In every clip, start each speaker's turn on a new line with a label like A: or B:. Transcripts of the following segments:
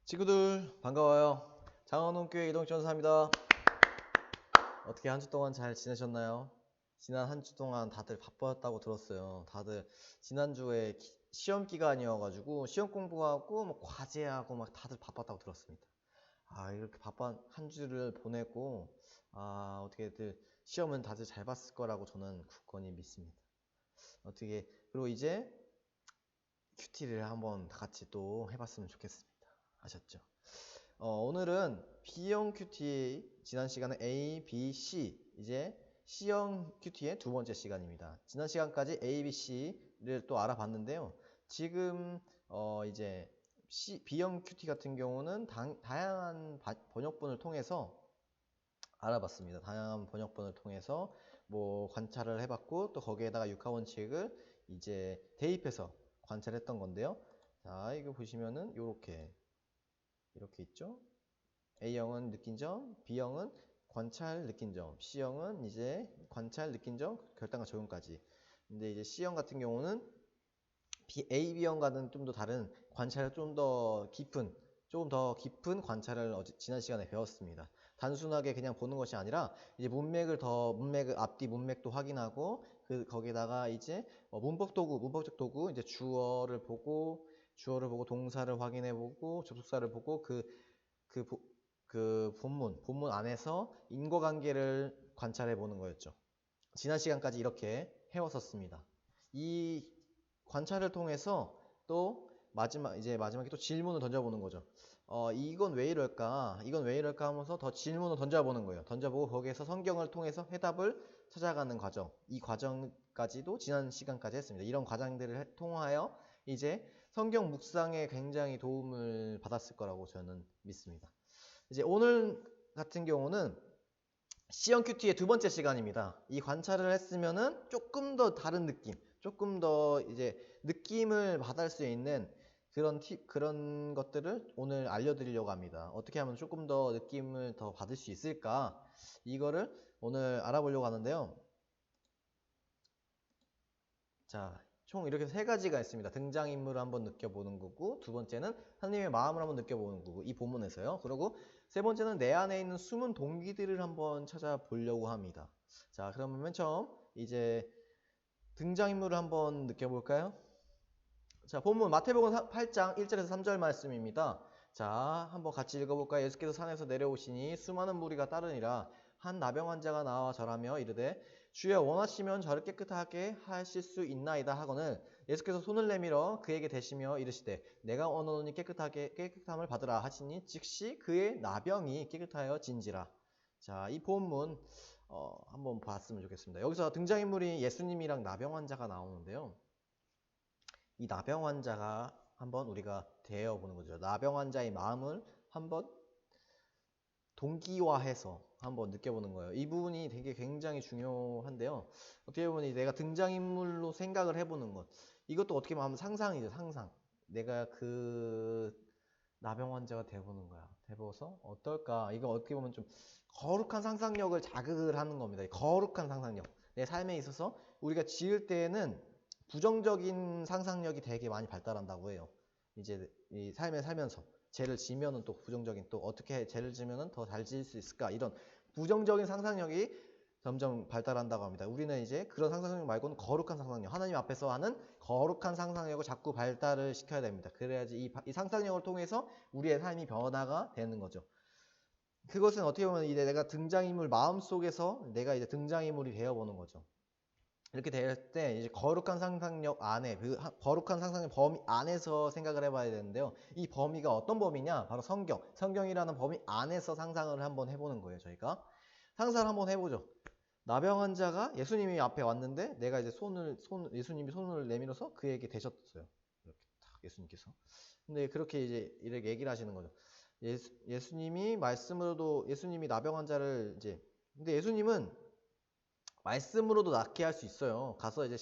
A: 친구들 반가워요. 장원홍교회 이동전사입니다. 어떻게 한 주 동안 잘 지내셨나요? 지난 한 주 동안 다들 바빴다고 들었어요. 다들 지난주에 시험 기간이어가지고 시험 공부하고 뭐 과제하고 막 다들 바빴다고 들었습니다. 이렇게 바쁜 한 주를 보내고 어떻게들 시험은 다들 잘 봤을 거라고 저는 굳건히 믿습니다. 그리고 이제 큐티를 한번 다 같이 또 해봤으면 좋겠습니다. 아셨죠? 오늘은 B형 큐티, 지난 시간은 A, B, C, 이제 C형 큐티의 두 번째 시간입니다. 지난 시간까지 A, B, C를 또 알아봤는데요. 지금 이제 B형 큐티 같은 경우는 다양한 번역본을 통해서 알아봤습니다. 다양한 번역본을 통해서 뭐 관찰을 해봤고 또 거기에다가 육하원칙을 이제 대입해서 관찰했던 건데요. 자, 이거 보시면은 이렇게 있죠. A형은 느낀 점, B형은 관찰 느낀 점, C형은 이제 관찰 느낀 점, 결단과 적용까지. 근데 이제 C형 같은 경우는 A, B형과는 좀 더 다른 관찰을 조금 더 깊은 관찰을 지난 시간에 배웠습니다. 단순하게 그냥 보는 것이 아니라 이제 앞뒤 문맥도 확인하고 거기다가 이제 문법적 도구 이제 주어를 보고 동사를 확인해 보고 접속사를 보고 그 본문 안에서 인과관계를 관찰해 보는 거였죠. 지난 시간까지 이렇게 해왔었습니다. 이 관찰을 통해서 또 마지막에 또 질문을 던져보는 거죠. 이건 왜 이럴까? 이건 왜 이럴까 하면서 더 질문을 던져보는 거예요. 던져보고 거기에서 성경을 통해서 해답을 찾아가는 과정. 이 과정까지도 지난 시간까지 했습니다. 이런 과정들을 통하여 이제 성경 묵상에 굉장히 도움을 받았을 거라고 저는 믿습니다. 이제 오늘 같은 경우는 C형 큐티의 두 번째 시간입니다. 이 관찰을 했으면은 조금 더 다른 느낌, 조금 더 이제 느낌을 받을 수 있는 그런 것들을 오늘 알려드리려고 합니다. 어떻게 하면 조금 더 느낌을 더 받을 수 있을까? 이거를 오늘 알아보려고 하는데요. 자, 총 이렇게 세 가지가 있습니다. 등장인물을 한번 느껴보는 거고, 두 번째는 하나님의 마음을 한번 느껴보는 거고, 이 본문에서요. 그리고 세 번째는 내 안에 있는 숨은 동기들을 한번 찾아보려고 합니다. 자, 그러면 맨 처음 이제 등장인물을 한번 느껴볼까요? 자, 본문 마태복음 8장 1절에서 3절 말씀입니다. 자, 한번 같이 읽어볼까요? 예수께서 산에서 내려오시니 수많은 무리가 따르니라. 한 나병 환자가 나와 절하며 이르되 주여 원하시면 저를 깨끗하게 하실 수 있나이다 하거늘 예수께서 손을 내밀어 그에게 대시며 이르시되 내가 원하노니 깨끗함을 받으라 하시니 즉시 그의 나병이 깨끗하여 진지라. 자, 이 본문 한번 봤으면 좋겠습니다. 여기서 등장인물이 예수님이랑 나병 환자가 나오는데요. 이 나병 환자가 한번 우리가 대해보는 거죠. 나병 환자의 마음을 한번 동기화해서 한번 느껴보는 거예요. 이 부분이 되게 굉장히 중요한데요. 어떻게 보면 내가 등장인물로 생각을 해보는 것. 이것도 어떻게 보면 상상이죠, 상상. 내가 그 나병 환자가 돼보는 거야. 돼보서 어떨까? 이거 어떻게 보면 좀 거룩한 상상력을 자극을 하는 겁니다. 거룩한 상상력. 내 삶에 있어서 우리가 지을 때에는 부정적인 상상력이 되게 많이 발달한다고 해요. 이제 이 삶에 살면서 죄를 지면은 또 부정적인 또 어떻게 죄를 지면은 더 잘 지을 수 있을까 이런 부정적인 상상력이 점점 발달한다고 합니다. 우리는 이제 그런 상상력 말고는 거룩한 상상력, 하나님 앞에서 하는 거룩한 상상력을 자꾸 발달을 시켜야 됩니다. 그래야지 이 상상력을 통해서 우리의 삶이 변화가 되는 거죠. 그것은 어떻게 보면 이제 내가 등장인물 마음속에서 내가 이제 등장인물이 되어보는 거죠. 이렇게 될 때 이제 거룩한 상상력 안에 거룩한 상상의 범위 안에서 생각을 해봐야 되는데요. 이 범위가 어떤 범위냐? 바로 성경이라는 범위 안에서 상상을 한번 해보는 거예요. 저희가 상상을 한번 해보죠. 나병 환자가 예수님이 앞에 왔는데 내가 이제 예수님이 손을 내밀어서 그에게 대셨어요. 이렇게 딱 예수님께서. 근데 그렇게 이제 이렇게 얘기를 하시는 거죠. 예수님이 나병 환자를 근데 예수님은 말씀으로도 낫게 할 수 있어요. 가서 이제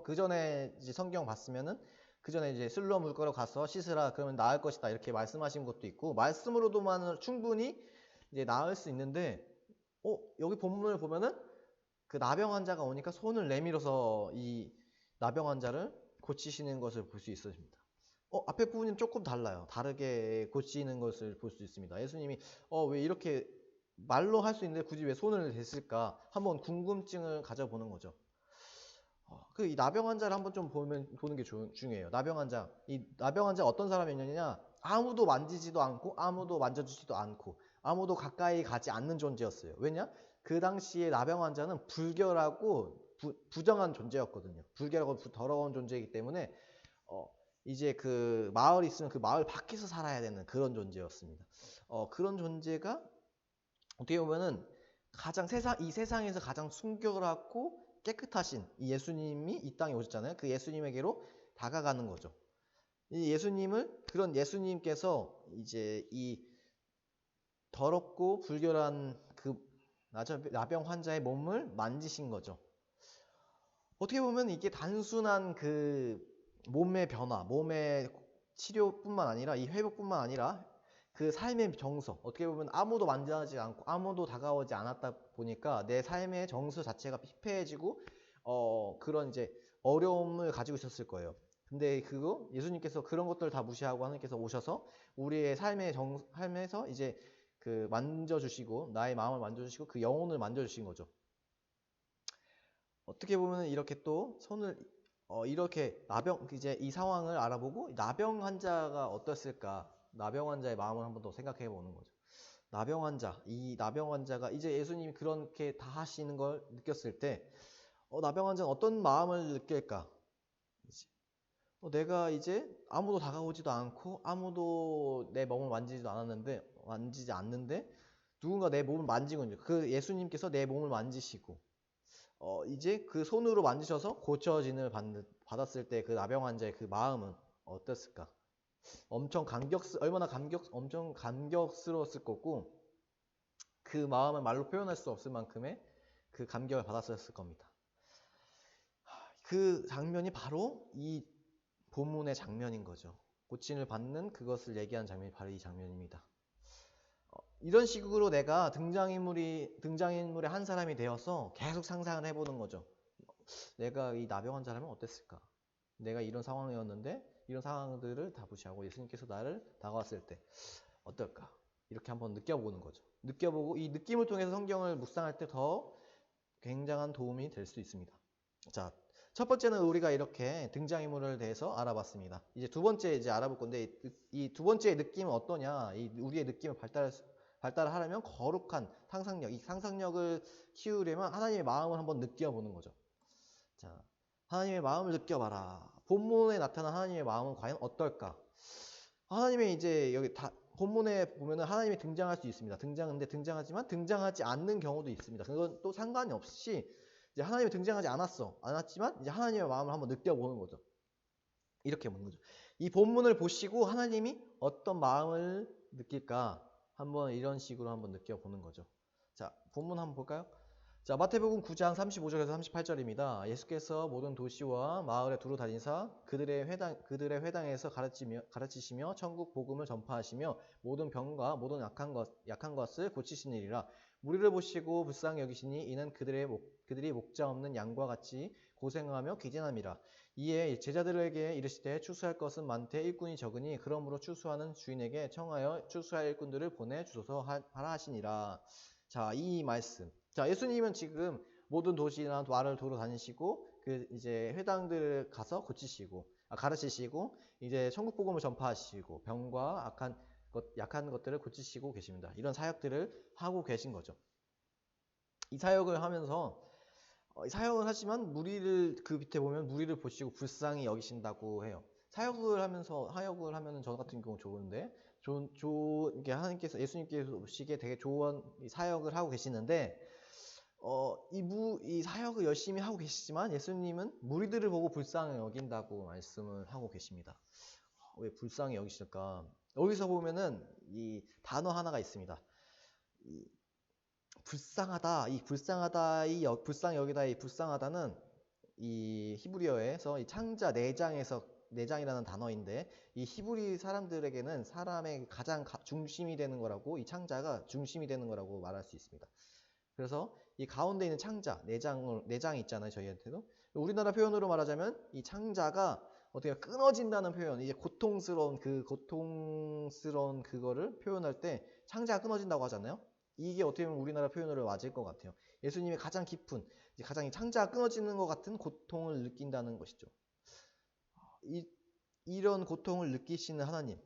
A: 그 전에 이제 성경 봤으면은 그 전에 이제 실로암 물가로 가서 씻으라 그러면 나을 것이다 이렇게 말씀하신 것도 있고 말씀으로도만 충분히 이제 나을 수 있는데 여기 본문을 보면은 그 나병 환자가 오니까 손을 내밀어서 이 나병 환자를 고치시는 것을 볼 수 있습니다. 앞에 부분이 조금 달라요. 다르게 고치는 것을 볼 수 있습니다. 예수님이 왜 이렇게 말로 할 수 있는데 굳이 왜 손을 댔을까? 한번 궁금증을 가져보는 거죠. 이 나병 환자를 한번 좀 보는 게 중요해요. 나병 환자. 이 나병 환자가 어떤 사람이었느냐? 아무도 만지지도 않고, 아무도 만져주지도 않고, 아무도 가까이 가지 않는 존재였어요. 왜냐? 그 당시에 나병 환자는 불결하고 부정한 존재였거든요. 불결하고 더러운 존재이기 때문에, 이제 그 마을이 있으면 그 마을 밖에서 살아야 되는 그런 존재였습니다. 그런 존재가 어떻게 보면은 이 세상에서 가장 순결하고 깨끗하신 이 예수님이 이 땅에 오셨잖아요. 그 예수님에게로 다가가는 거죠. 그런 예수님께서 이제 이 더럽고 불결한 그 나병 환자의 몸을 만지신 거죠. 어떻게 보면 이게 단순한 그 몸의 변화, 몸의 치료뿐만 아니라 이 회복뿐만 아니라 그 삶의 정서, 어떻게 보면 아무도 만지지 않고 아무도 다가오지 않았다 보니까 내 삶의 정서 자체가 피폐해지고 그런 이제 어려움을 가지고 있었을 거예요. 근데 예수님께서 그런 것들을 다 무시하고 하나님께서 오셔서 우리의 삶에서 이제 그 만져주시고 나의 마음을 만져주시고 그 영혼을 만져주신 거죠. 어떻게 보면 이렇게 또 손을 이렇게 이제 이 상황을 알아보고 나병 환자가 어땠을까? 나병 환자의 마음을 한번 더 생각해 보는 거죠. 이 나병 환자가 이제 예수님이 그렇게 다 하시는 걸 느꼈을 때, 나병 환자는 어떤 마음을 느낄까? 내가 이제 아무도 다가오지도 않고 아무도 내 몸을 만지지 않는데 누군가 내 몸을 만지고 있는 그 예수님께서 내 몸을 만지시고 이제 그 손으로 만지셔서 고쳐짐을 받았을 때 그 나병 환자의 그 마음은 어땠을까? 엄청 감격스러웠을 거고 그 마음을 말로 표현할 수 없을 만큼의 그 감격을 받았을 겁니다. 그 장면이 바로 이 본문의 장면인 거죠. 고침을 받는 그것을 얘기하는 장면이 바로 이 장면입니다. 이런 식으로 내가 등장인물의 한 사람이 되어서 계속 상상을 해보는 거죠. 내가 이 나병 환자라면 어땠을까? 내가 이런 상황이었는데 이런 상황들을 다 무시하고 예수님께서 나를 다가왔을 때 어떨까? 이렇게 한번 느껴보는 거죠. 느껴보고 이 느낌을 통해서 성경을 묵상할 때 더 굉장한 도움이 될 수 있습니다. 자, 첫 번째는 우리가 이렇게 등장인물에 대해서 알아봤습니다. 이제 두 번째 알아볼 건데 이 두 번째의 느낌은 어떠냐? 우리의 느낌을 발달하려면 거룩한 상상력, 이 상상력을 키우려면 하나님의 마음을 한번 느껴보는 거죠. 자, 하나님의 마음을 느껴봐라. 본문에 나타난 하나님의 마음은 과연 어떨까? 하나님의 이제 여기 본문에 보면은 하나님이 등장할 수 있습니다. 등장하지만 등장하지 않는 경우도 있습니다. 그건 또 상관이 없이 이제 하나님이 등장하지 않았지만 이제 하나님의 마음을 한번 느껴보는 거죠. 이렇게 보는 거죠. 이 본문을 보시고 하나님이 어떤 마음을 느낄까? 한번 이런 식으로 한번 느껴보는 거죠. 자, 본문 한번 볼까요? 자, 마태복음 9장 35절에서 38절입니다. 예수께서 모든 도시와 마을에 두루 다니사 그들의 회당에서 가르치시며 천국 복음을 전파하시며 모든 병과 모든 약한 것을 고치시니라. 무리를 보시고 불쌍히 여기시니 이는 그들이 목자 없는 양과 같이 고생하며 기진함이라. 이에 제자들에게 이르시되 추수할 것은 많되 일꾼이 적으니 그러므로 추수하는 주인에게 청하여 추수할 일꾼들을 보내 주소서 하라 하시니라. 자, 이 말씀. 자, 예수님은 지금 모든 도시나 마을을 도로 다니시고 그 이제 회당들을 가서 가르치시고 이제 천국 복음을 전파하시고 병과 약한 것들을 고치시고 계십니다. 이런 사역들을 하고 계신 거죠. 이 사역을 하지만 그 밑에 보면 무리를 보시고 불쌍히 여기신다고 해요. 사역을 하면은 저 같은 경우 좋은데 이게 하나님께서 예수님께서 보시기에 되게 좋은 사역을 하고 계시는데 이 사역을 열심히 하고 계시지만 예수님은 무리들을 보고 불쌍히 여긴다고 말씀을 하고 계십니다. 왜 불쌍히 여기실까? 여기서 보면은 이 단어 하나가 있습니다. 불쌍하다. 불쌍히 여기다 이 불쌍하다는 이 히브리어에서 이 창자 내장이라는 단어인데 이 히브리 사람들에게는 사람의 가장 중심이 되는 거라고 이 창자가 중심이 되는 거라고 말할 수 있습니다. 그래서 이 가운데 있는 창자, 내장이 있잖아요. 저희한테도. 우리나라 표현으로 말하자면 이 창자가 어떻게 끊어진다는 표현, 이제 고통스러운 그거를 표현할 때 창자가 끊어진다고 하잖아요. 이게 어떻게 보면 우리나라 표현으로 맞을 것 같아요. 예수님의 가장 깊은, 가장 창자가 끊어지는 것 같은 고통을 느낀다는 것이죠. 이런 고통을 느끼시는 하나님,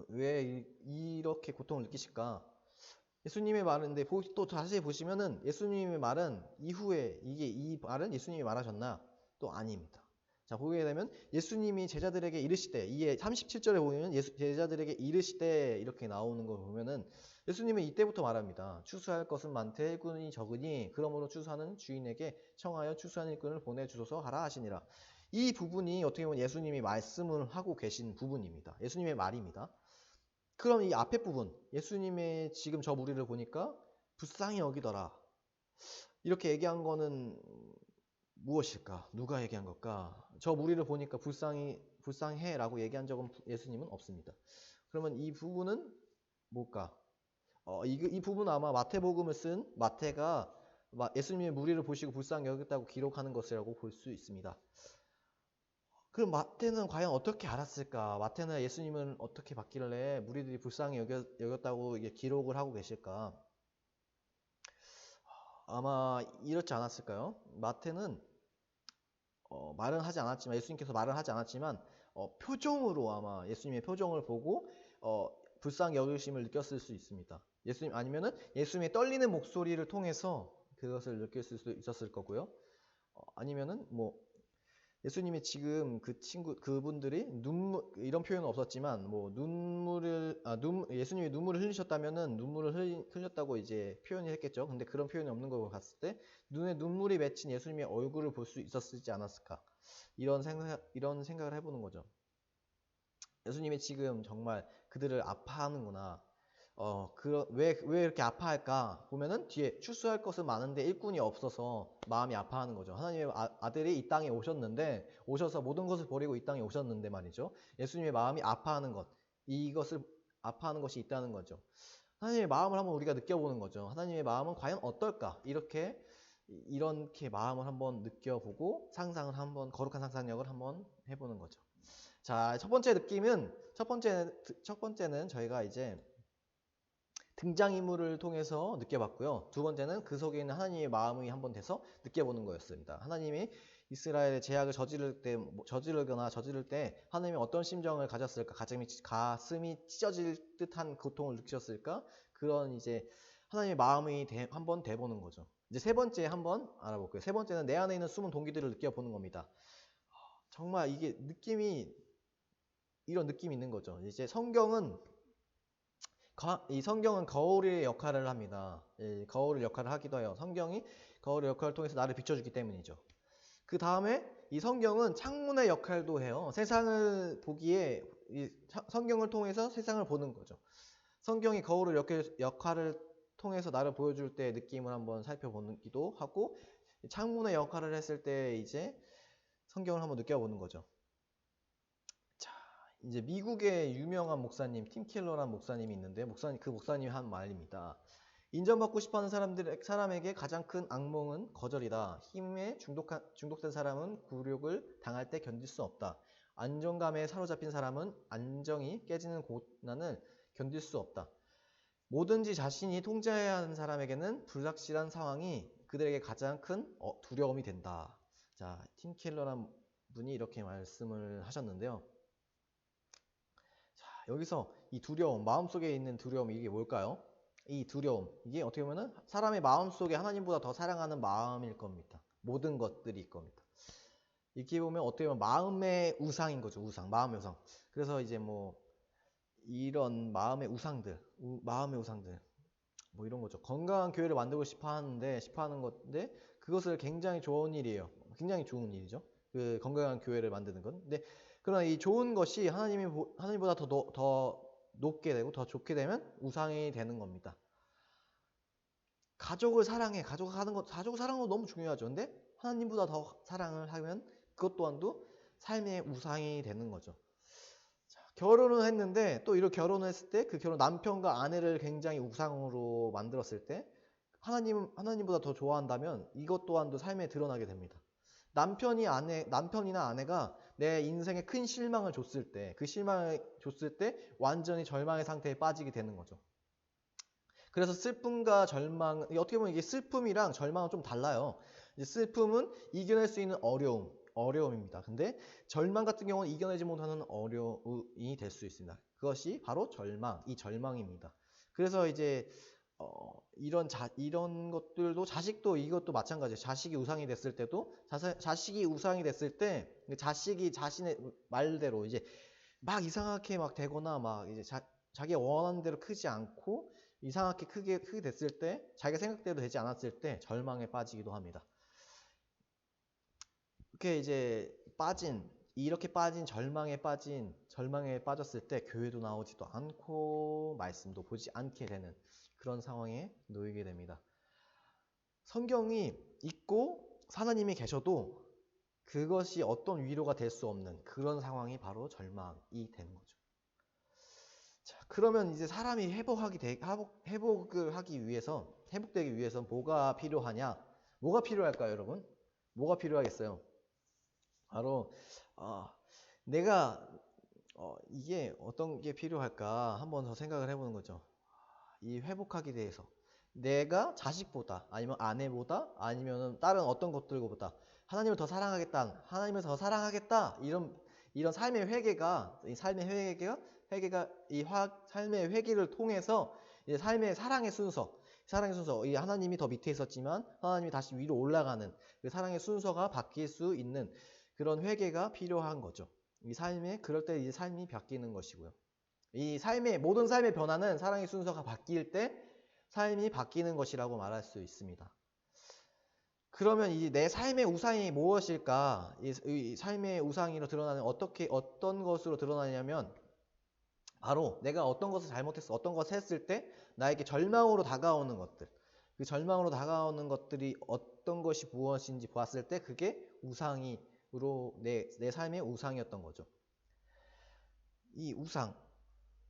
A: 왜 이렇게 고통을 느끼실까? 예수님의 말인데 또 자세히 보시면은 예수님의 말은 이후에 이 말은 예수님이 말하셨나? 또 아닙니다. 자, 보게 되면 예수님이 제자들에게 이르시되, 이에 37절에 보면 제자들에게 이르시되 이렇게 나오는 걸 보면은 예수님은 이때부터 말합니다. 추수할 것은 많되 일꾼이 적으니 그러므로 추수하는 주인에게 청하여 추수한 일꾼을 보내주소서 하라 하시니라. 이 부분이 어떻게 보면 예수님이 말씀을 하고 계신 부분입니다. 예수님의 말입니다. 그럼 이 앞에 부분, 예수님의 지금 저 무리를 보니까 불쌍히 여기더라. 이렇게 얘기한 거는 무엇일까? 누가 얘기한 걸까? 저 무리를 보니까 불쌍해 라고 얘기한 적은 예수님은 없습니다. 그러면 이 부분은 뭘까? 이 부분은 아마 마태복음을 쓴 마태가 예수님의 무리를 보시고 불쌍히 여겼다고 기록하는 것이라고 볼 수 있습니다. 그럼 마태는 과연 어떻게 알았을까? 마태는 예수님을 어떻게 봤길래 무리들이 불쌍히 여겼다고 이게 기록을 하고 계실까? 아마 이렇지 않았을까요? 마태는 말은 하지 않았지만, 예수님께서 말은 하지 않았지만 표정으로 아마 예수님의 표정을 보고 불쌍히 여기심을 느꼈을 수 있습니다. 아니면은 예수님의 떨리는 목소리를 통해서 그것을 느낄 수도 있었을 거고요. 아니면은 예수님이 지금 그분들이 이런 표현은 없었지만 예수님이 눈물을 흘리셨다면은 눈물을 흘렸다고 이제 표현을 했겠죠. 근데 그런 표현이 없는 걸 봤을 때 눈에 눈물이 맺힌 예수님의 얼굴을 볼 수 있었지 않았을까? 이런 생각을 해보는 거죠. 예수님이 지금 정말 그들을 아파하는구나. 왜 이렇게 아파할까? 보면은 뒤에 추수할 것은 많은데 일꾼이 없어서 마음이 아파하는 거죠. 하나님의 아들이 이 땅에 오셔서 모든 것을 버리고 이 땅에 오셨는데 말이죠. 예수님의 마음이 아파하는 것, 이것을 아파하는 것이 있다는 거죠. 하나님의 마음을 한번 우리가 느껴보는 거죠. 하나님의 마음은 과연 어떨까? 이렇게 마음을 한번 느껴보고 거룩한 상상력을 한번 해보는 거죠. 자, 첫 번째는 저희가 이제 등장인물을 통해서 느껴봤고요. 두 번째는 그 속에 있는 하나님의 마음이 한번 돼서 느껴보는 거였습니다. 하나님이 이스라엘의 죄악을 저지를 때 하나님이 어떤 심정을 가졌을까? 가슴이 찢어질 듯한 고통을 느끼셨을까? 그런 이제 하나님의 마음이 한번 돼보는 거죠. 이제 세 번째 한번 알아볼게요. 세 번째는 내 안에 있는 숨은 동기들을 느껴보는 겁니다. 정말 이게 이런 느낌이 있는 거죠. 이제 성경은 거울의 역할을 합니다. 거울의 역할을 하기도 해요. 성경이 거울의 역할을 통해서 나를 비춰주기 때문이죠. 그 다음에 이 성경은 창문의 역할도 해요. 세상을 보기에 성경을 통해서 세상을 보는 거죠. 성경이 거울의 역할을 통해서 나를 보여줄 때 느낌을 한번 살펴보기도 하고, 창문의 역할을 했을 때 이제 성경을 한번 느껴보는 거죠. 이제 미국의 유명한 목사님, 팀 켈러라는 목사님이 있는데, 그 목사님이 한 말입니다. 인정받고 싶어하는 사람에게 가장 큰 악몽은 거절이다. 힘에 중독된 사람은 굴욕을 당할 때 견딜 수 없다. 안정감에 사로잡힌 사람은 안정이 깨지는 고난을 견딜 수 없다. 뭐든지 자신이 통제해야 하는 사람에게는 불확실한 상황이 그들에게 가장 큰 두려움이 된다. 자, 팀 켈러라는 분이 이렇게 말씀을 하셨는데요. 여기서 이 두려움, 마음속에 있는 두려움, 이게 뭘까요? 이 두려움, 이게 어떻게 보면은 사람의 마음속에 하나님보다 더 사랑하는 마음일 겁니다. 모든 것들일 겁니다. 이렇게 보면 어떻게 보면 마음의 우상인 거죠. 마음의 우상. 그래서 이제 이런 마음의 우상들 이런 거죠. 건강한 교회를 만들고 싶어 하는 건데 그것을 굉장히 좋은 일이에요. 굉장히 좋은 일이죠. 그 건강한 교회를 만드는 건. 근데 그러나 이 좋은 것이 하나님보다 더 높게 되고 더 좋게 되면 우상이 되는 겁니다. 가족을 사랑하는 거 너무 중요하죠. 근데 하나님보다 더 사랑을 하면 그것 또한도 삶의 우상이 되는 거죠. 자, 결혼을 했는데 또 이렇게 결혼을 했을 때 그 남편과 아내를 굉장히 우상으로 만들었을 때 하나님보다 더 좋아한다면 이것 또한도 삶에 드러나게 됩니다. 남편이나 아내가 내 인생에 큰 실망을 줬을 때, 그 실망을 줬을 때 완전히 절망의 상태에 빠지게 되는 거죠. 그래서 슬픔과 절망, 어떻게 보면 이게 슬픔이랑 절망은 좀 달라요. 이제 슬픔은 이겨낼 수 있는 어려움입니다. 근데 절망 같은 경우는 이겨내지 못하는 어려움이 될 수 있습니다. 그것이 바로 이 절망입니다. 그래서 이제 이런 것들도 자식도 이것도 마찬가지예요. 자식이 우상이 됐을 때도 자식이 우상이 됐을 때 자식이 자신의 말대로 이제 막 이상하게 막 되거나 막 이제 자기가 원하는 대로 크지 않고 이상하게 크게 됐을 때 자기가 생각대로 되지 않았을 때 절망에 빠지기도 합니다. 이렇게 이제 이렇게 빠진 절망에 빠졌을 때 교회도 나오지도 않고 말씀도 보지 않게 되는 그런 상황에 놓이게 됩니다. 성경이 있고 하나님이 계셔도 그것이 어떤 위로가 될 수 없는 그런 상황이 바로 절망이 되는 거죠. 자, 그러면 이제 사람이 회복되기 위해서 뭐가 필요하냐? 뭐가 필요할까요, 여러분? 뭐가 필요하겠어요? 바로 내가 이게 어떤 게 필요할까 한번 더 생각을 해보는 거죠. 이 회복하기 위해서 내가 자식보다 아니면 아내보다 아니면 다른 어떤 것들보다 하나님을 더 사랑하겠다 이런 삶의 회개가 삶의 회개를 통해서 이제 삶의 사랑의 순서 이 하나님이 더 밑에 있었지만 하나님이 다시 위로 올라가는 그 사랑의 순서가 바뀔 수 있는 그런 회개가 필요한 거죠. 그럴 때 이제 삶이 바뀌는 것이고요. 모든 삶의 변화는 사랑의 순서가 바뀔 때 삶이 바뀌는 것이라고 말할 수 있습니다. 그러면 이제 내 삶의 우상이 무엇일까? 이 삶의 우상으로 드러나는 어떤 것으로 드러나냐면 바로 내가 어떤 것을 잘못했어, 어떤 것을 했을 때 나에게 절망으로 다가오는 것들, 그 절망으로 다가오는 것들이 어떤 것이 무엇인지 보았을 때 그게 내 삶의 우상이었던 거죠. 이 우상,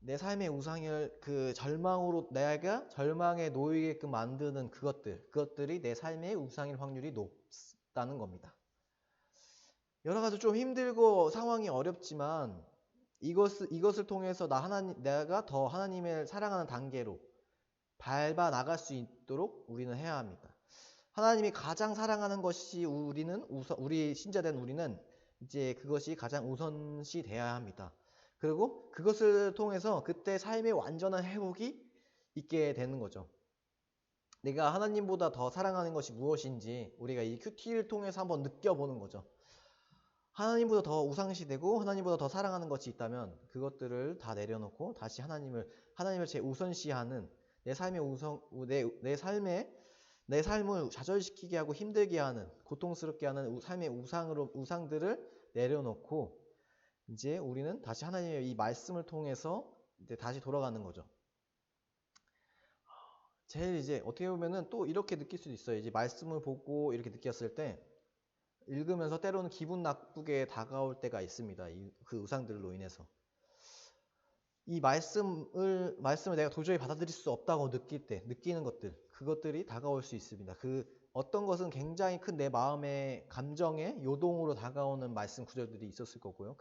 A: 내 삶의 우상을 그 절망으로 내가 절망에 놓이게끔 만드는 그것들이 내 삶의 우상일 확률이 높다는 겁니다. 여러 가지 좀 힘들고 상황이 어렵지만 이것을 통해서 내가 더 하나님을 사랑하는 단계로 밟아 나갈 수 있도록 우리는 해야 합니다. 하나님이 가장 사랑하는 것이 우리 신자된 우리는 이제 그것이 가장 우선시 돼야 합니다. 그리고 그것을 통해서 그때 삶의 완전한 회복이 있게 되는 거죠. 내가 하나님보다 더 사랑하는 것이 무엇인지 우리가 이 큐티를 통해서 한번 느껴보는 거죠. 하나님보다 더 우상시되고 하나님보다 더 사랑하는 것이 있다면 그것들을 다 내려놓고 다시 하나님을 제우선시하는 내 삶을 좌절시키게 하고 힘들게 하는 고통스럽게 하는 삶의 우상들을 내려놓고 이제 우리는 다시 하나님의 이 말씀을 통해서 이제 다시 돌아가는 거죠. 제일 이제 어떻게 보면은 또 이렇게 느낄 수도 있어요. 이제 말씀을 보고 이렇게 느꼈을 때 읽으면서 때로는 기분 나쁘게 다가올 때가 있습니다. 그 우상들로 인해서. 이 말씀을 내가 도저히 받아들일 수 없다고 느끼는 그것들이 다가올 수 있습니다. 어떤 것은 굉장히 큰 내 마음의 감정의 요동으로 다가오는 말씀 구절들이 있었을 거고요.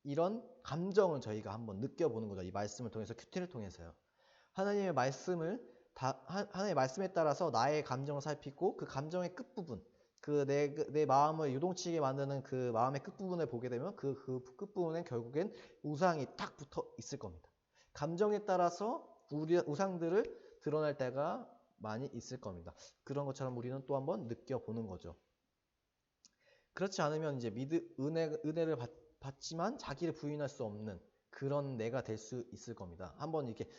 A: 이런 감정을 저희가 한번 느껴보는 거죠. 이 말씀을 통해서, 큐티를 통해서요. 하나님의 말씀에 따라서 나의 감정을 살피고 그 감정의 끝부분, 내 마음을 유동치게 만드는 그 마음의 끝부분을 보게 되면 그 끝부분엔 결국엔 우상이 딱 붙어 있을 겁니다. 감정에 따라서 우상들을 드러낼 때가 많이 있을 겁니다. 그런 것처럼 우리는 또 한번 느껴보는 거죠. 그렇지 않으면 이제 은혜를 받지만 자기를 부인할 수 없는 그런 내가 될 수 있을 겁니다. 한번 이렇게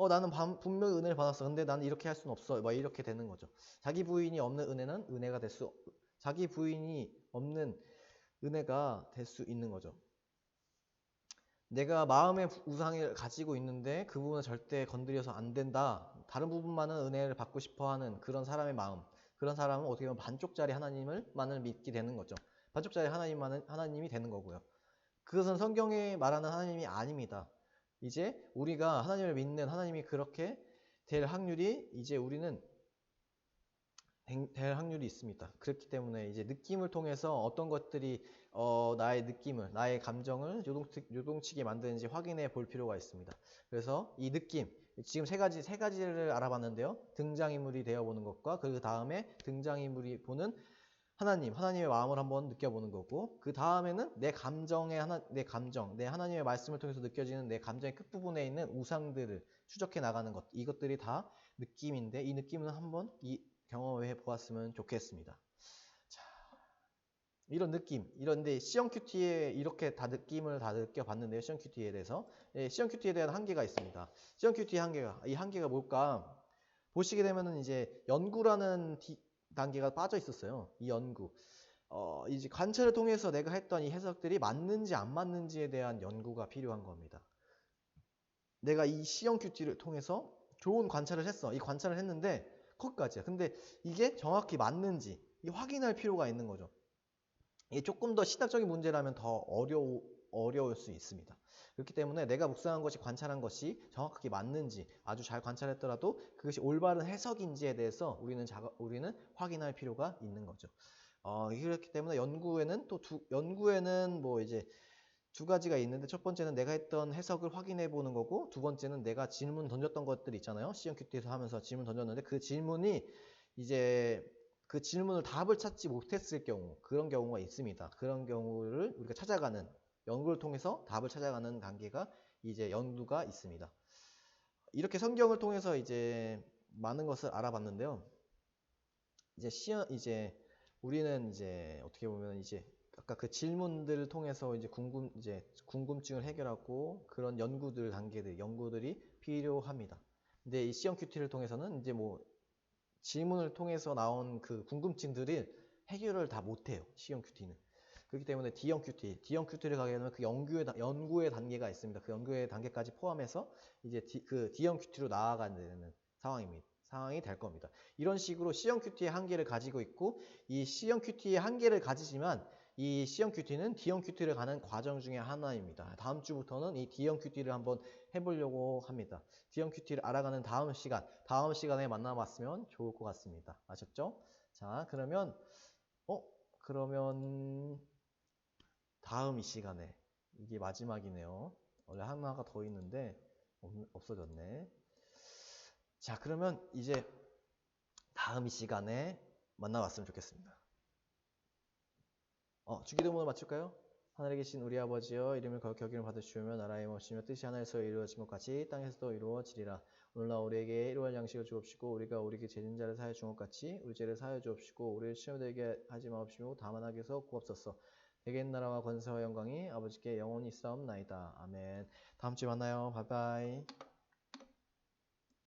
A: 나는 분명히 은혜를 받았어. 근데 나는 이렇게 할 수는 없어. 막 이렇게 되는 거죠. 자기 부인이 없는 은혜는 자기 부인이 없는 은혜가 될 수 있는 거죠. 내가 마음의 우상을 가지고 있는데 그 부분을 절대 건드려서 안 된다. 다른 부분만은 은혜를 받고 싶어하는 그런 사람의 마음. 그런 사람은 어떻게 보면 반쪽짜리 하나님만을 믿게 되는 거죠. 반쪽짜리 하나님이 되는 거고요. 그것은 성경에 말하는 하나님이 아닙니다. 이제 우리가 하나님을 믿는 하나님이 그렇게 될 확률이 이제 우리는 될 확률이 있습니다. 그렇기 때문에 이제 느낌을 통해서 어떤 것들이 나의 느낌을, 나의 감정을 요동치게 만드는지 확인해 볼 필요가 있습니다. 그래서 이 느낌, 지금 세 가지를 알아봤는데요. 등장인물이 되어보는 것과 그 다음에 등장인물이 보는 하나님의 마음을 한번 느껴보는 거고, 그 다음에는 내 하나님의 말씀을 통해서 느껴지는 내 감정의 끝부분에 있는 우상들을 추적해 나가는 것, 이것들이 다 느낌인데, 이 느낌은 한번 경험해 보았으면 좋겠습니다. 자, 이런 느낌, 이런데 CMQT에 이렇게 다 느낌을 다 느껴봤는데요. CMQT에 대해서. CMQT에 대한 한계가 있습니다. CMQT의 한계가, 이 한계가 뭘까? 보시게 되면은 이제 연구라는 단계가 빠져 있었어요. 이 연구. 이제 관찰을 통해서 내가 했던 이 해석들이 맞는지 안 맞는지에 대한 연구가 필요한 겁니다. 내가 이 CMQT를 통해서 좋은 관찰을 했어. 이 관찰을 했는데 거기까지야. 근데 이게 정확히 맞는지 확인할 필요가 있는 거죠. 이게 조금 더 시각적인 문제라면 더 어려울 수 있습니다. 그렇기 때문에 내가 묵상한 것이 관찰한 것이 정확하게 맞는지 아주 잘 관찰했더라도 그것이 올바른 해석인지에 대해서 우리는 확인할 필요가 있는 거죠. 그렇기 때문에 연구에는 뭐 이제 두 가지가 있는데, 첫 번째는 내가 했던 해석을 확인해 보는 거고, 두 번째는 내가 질문 던졌던 것들 있잖아요. CMQT에서 하면서 질문 던졌는데 그 질문이 이제 그 질문을 답을 찾지 못했을 경우, 그런 경우가 있습니다. 그런 경우를 우리가 찾아가는, 연구를 통해서 답을 찾아가는 단계가 이제 연구가 있습니다. 이렇게 성경을 통해서 이제 많은 것을 알아봤는데요. 이제 우리는 이제 어떻게 보면 이제 아까 그 질문들을 통해서 이제 궁금증을 해결하고 그런 연구들이 필요합니다. 근데 이 CMQT를 통해서는 이제 뭐 질문을 통해서 나온 그 궁금증들을 해결을 다 못해요. CMQT는. 그렇기 때문에 D형QT를 가게 되면 그 연구의 단계가 있습니다. 그 연구의 단계까지 포함해서 이제 그 D형QT로 나아가는 상황이 될 겁니다. 이런 식으로 C형QT의 한계를 가지고 있고, 이 C형QT의 한계를 가지지만 이 C형QT는 D형QT를 가는 과정 중에 하나입니다. 다음 주부터는 이 D형QT를 한번 해보려고 합니다. D형QT를 알아가는 다음 시간에 만나봤으면 좋을 것 같습니다. 아셨죠? 자, 그러면 다음 이 시간에, 이게 마지막이네요. 원래 하나가 더 있는데 없어졌네. 자, 그러면 이제 다음 이 시간에 만나봤으면 좋겠습니다. 주기도문을 맞출까요? 하늘에 계신 우리 아버지여, 이름을 거룩히 여김을 받으시오며 나라의 머시며 뜻이 하늘에서 이루어진 것 같이 땅에서도 이루어지리라. 오늘날 우리에게 일용할 양식을 주옵시고, 우리가 우리에게 죄진 자를 사하여 준 것 같이 우리 죄를 사하여 주옵시고, 우리를 시험에 들게 하지 마옵시고 다만 악에서 구하옵소서. 대개 나라와 권세와 영광이 아버지께 영원히 있사옵나이다. 아멘. 다음 주에 만나요. 바이바이.